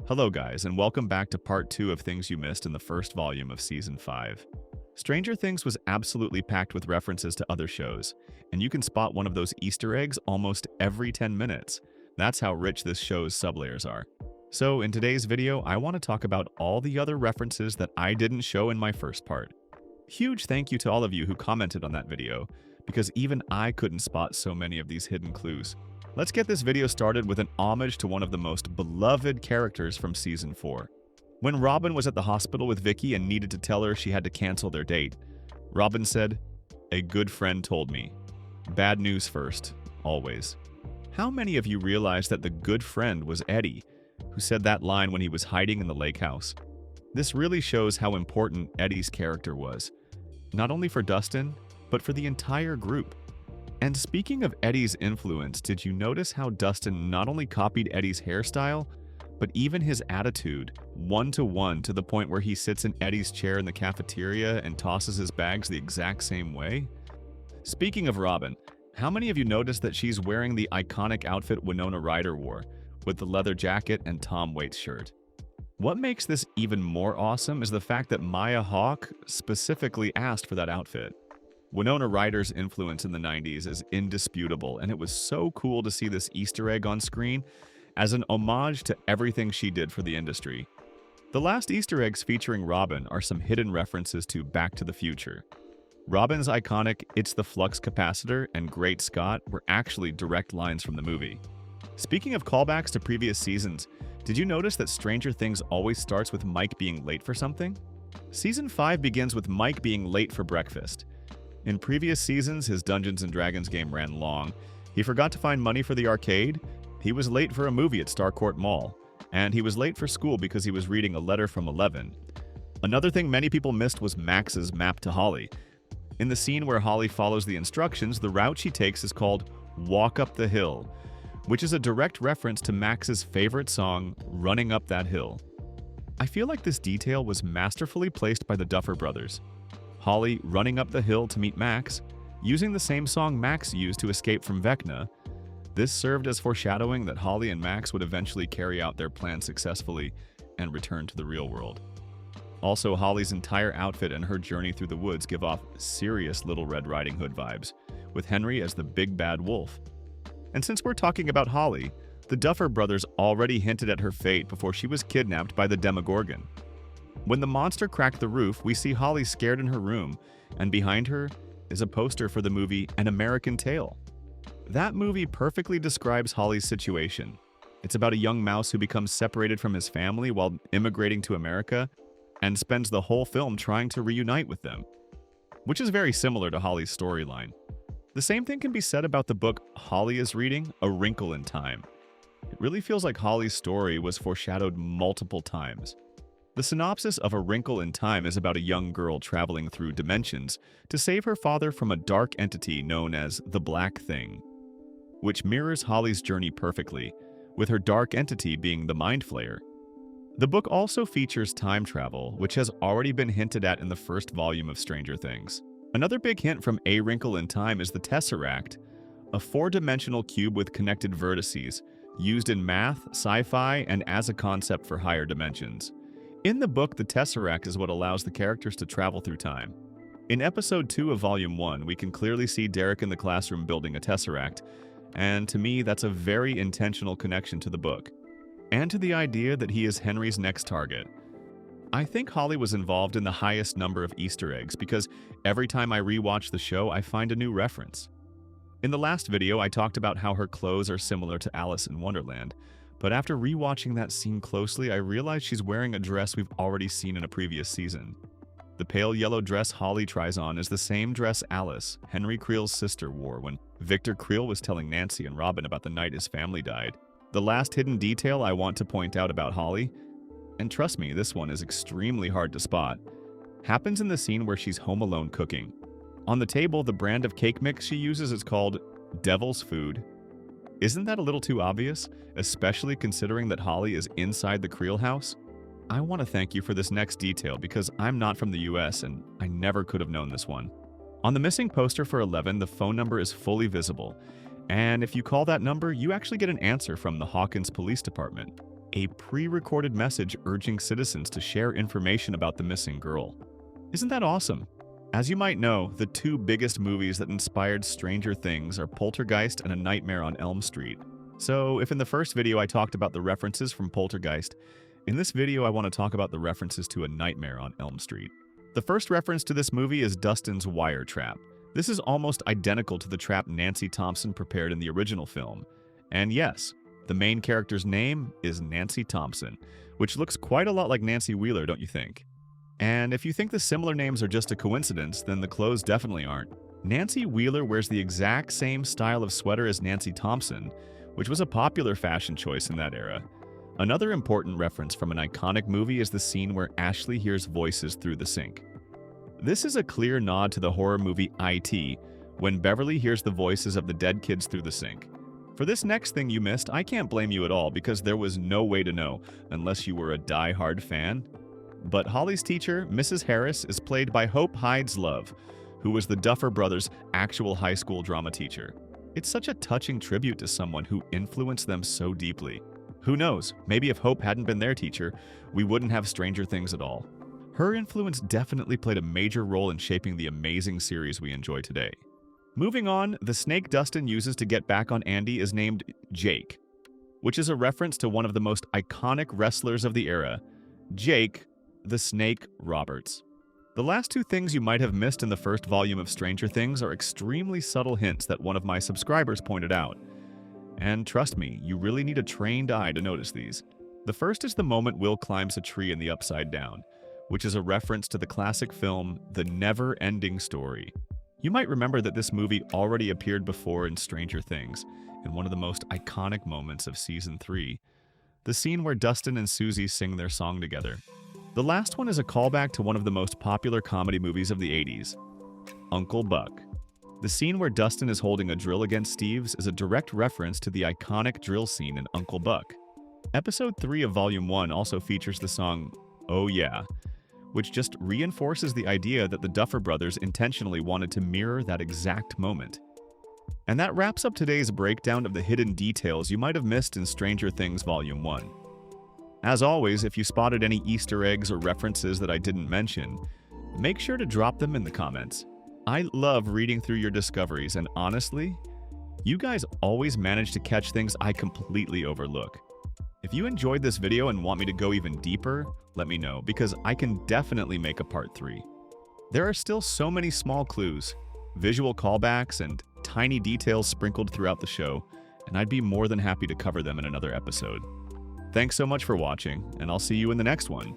Hello guys, and welcome back to part 2 of things you missed in the first volume of Season 5. Stranger Things was absolutely packed with references to other shows, and you can spot one of those Easter eggs almost every 10 minutes. That's how rich this show's sublayers are. So in today's video, I want to talk about all the other references that I didn't show in my first part. Huge thank you to all of you who commented on that video, because even I couldn't spot so many of these hidden clues. Let's get this video started with an homage to one of the most beloved characters from Season 4. When Robin was at the hospital with Vicky and needed to tell her she had to cancel their date, Robin said, "A good friend told me. Bad news first, always." How many of you realized that the good friend was Eddie, who said that line when he was hiding in the lake house? This really shows how important Eddie's character was, not only for Dustin, but for the entire group. And speaking of Eddie's influence, did you notice how Dustin not only copied Eddie's hairstyle, but even his attitude, one-to-one, to the point where he sits in Eddie's chair in the cafeteria and tosses his bags the exact same way? Speaking of Robin, how many of you noticed that she's wearing the iconic outfit Winona Ryder wore, with the leather jacket and Tom Waits shirt? What makes this even more awesome is the fact that Maya Hawke specifically asked for that outfit. Winona Ryder's influence in the 90s is indisputable, and it was so cool to see this Easter egg on screen as an homage to everything she did for the industry. The last Easter eggs featuring Robin are some hidden references to Back to the Future. Robin's iconic "It's the flux capacitor" and "Great Scott" were actually direct lines from the movie. Speaking of callbacks to previous seasons, did you notice that Stranger Things always starts with Mike being late for something? Season 5 begins with Mike being late for breakfast. In previous seasons, his Dungeons & Dragons game ran long. He forgot to find money for the arcade. He was late for a movie at Starcourt Mall. And he was late for school because he was reading a letter from 11. Another thing many people missed was Max's map to Holly. In the scene where Holly follows the instructions, the route she takes is called "Walk Up the Hill," which is a direct reference to Max's favorite song, "Running Up That Hill." I feel like this detail was masterfully placed by the Duffer Brothers. Holly running up the hill to meet Max, using the same song Max used to escape from Vecna. This served as foreshadowing that Holly and Max would eventually carry out their plan successfully and return to the real world. Also, Holly's entire outfit and her journey through the woods give off serious Little Red Riding Hood vibes, with Henry as the big bad wolf. And since we're talking about Holly, the Duffer Brothers already hinted at her fate before she was kidnapped by the Demogorgon. When the monster cracked the roof, we see Holly scared in her room, and behind her is a poster for the movie An American Tail. That movie perfectly describes Holly's situation. It's about a young mouse who becomes separated from his family while immigrating to America and spends the whole film trying to reunite with them, which is very similar to Holly's storyline. The same thing can be said about the book Holly is reading, A Wrinkle in Time. It really feels like Holly's story was foreshadowed multiple times. The synopsis of A Wrinkle in Time is about a young girl traveling through dimensions to save her father from a dark entity known as the Black Thing, which mirrors Holly's journey perfectly, with her dark entity being the Mind Flayer. The book also features time travel, which has already been hinted at in the first volume of Stranger Things. Another big hint from A Wrinkle in Time is the Tesseract, a four-dimensional cube with connected vertices, used in math, sci-fi, and as a concept for higher dimensions. In the book, the Tesseract is what allows the characters to travel through time. In episode 2 of volume 1, we can clearly see Derek in the classroom building a Tesseract, and to me, that's a very intentional connection to the book, and to the idea that he is Henry's next target. I think Holly was involved in the highest number of Easter eggs because every time I rewatch the show, I find a new reference. In the last video, I talked about how her clothes are similar to Alice in Wonderland, but after rewatching that scene closely, I realized she's wearing a dress we've already seen in a previous season. The pale yellow dress Holly tries on is the same dress Alice, Henry Creel's sister, wore when Victor Creel was telling Nancy and Robin about the night his family died. The last hidden detail I want to point out about Holly, and trust me, this one is extremely hard to spot, happens in the scene where she's home alone cooking. On the table, the brand of cake mix she uses is called Devil's Food. Isn't that a little too obvious, especially considering that Holly is inside the Creel house? I want to thank you for this next detail because I'm not from the US and I never could have known this one. On the missing poster for 11, the phone number is fully visible, and if you call that number, you actually get an answer from the Hawkins Police Department. a pre-recorded message urging citizens to share information about the missing girl. Isn't that awesome? As you might know, the two biggest movies that inspired Stranger Things are Poltergeist and A Nightmare on Elm Street. So, if in the first video I talked about the references from Poltergeist, in this video I want to talk about the references to A Nightmare on Elm Street. The first reference to this movie is Dustin's wire trap. This is almost identical to the trap Nancy Thompson prepared in the original film. And yes, the main character's name is Nancy Thompson, which looks quite a lot like Nancy Wheeler, don't you think? And if you think the similar names are just a coincidence, then the clothes definitely aren't. Nancy Wheeler wears the exact same style of sweater as Nancy Thompson, which was a popular fashion choice in that era. Another important reference from an iconic movie is the scene where Ashley hears voices through the sink. This is a clear nod to the horror movie IT, when Beverly hears the voices of the dead kids through the sink. For this next thing you missed, I can't blame you at all because there was no way to know unless you were a die-hard fan. But Holly's teacher, Mrs. Harris, is played by Hope Hyde's Love, who was the Duffer Brothers' actual high school drama teacher. It's such a touching tribute to someone who influenced them so deeply. Who knows, maybe if Hope hadn't been their teacher, we wouldn't have Stranger Things at all. Her influence definitely played a major role in shaping the amazing series we enjoy today. Moving on, the snake Dustin uses to get back on Andy is named Jake, which is a reference to one of the most iconic wrestlers of the era, Jake the Snake Roberts. The last two things you might have missed in the first volume of Stranger Things are extremely subtle hints that one of my subscribers pointed out. And trust me, you really need a trained eye to notice these. The first is the moment Will climbs a tree in the Upside Down, which is a reference to the classic film The NeverEnding Story. You might remember that this movie already appeared before in Stranger Things, in one of the most iconic moments of Season 3, the scene where Dustin and Susie sing their song together. The last one is a callback to one of the most popular comedy movies of the 80s, Uncle Buck. The scene where Dustin is holding a drill against Steve's is a direct reference to the iconic drill scene in Uncle Buck. Episode 3 of Volume 1 also features the song Oh Yeah, which just reinforces the idea that the Duffer Brothers intentionally wanted to mirror that exact moment. And that wraps up today's breakdown of the hidden details you might have missed in Stranger Things Volume 1. As always, if you spotted any Easter eggs or references that I didn't mention, make sure to drop them in the comments. I love reading through your discoveries, and honestly, you guys always manage to catch things I completely overlook. If you enjoyed this video and want me to go even deeper, let me know, because I can definitely make a part 3. There are still so many small clues, visual callbacks, and tiny details sprinkled throughout the show, and I'd be more than happy to cover them in another episode. Thanks so much for watching, and I'll see you in the next one.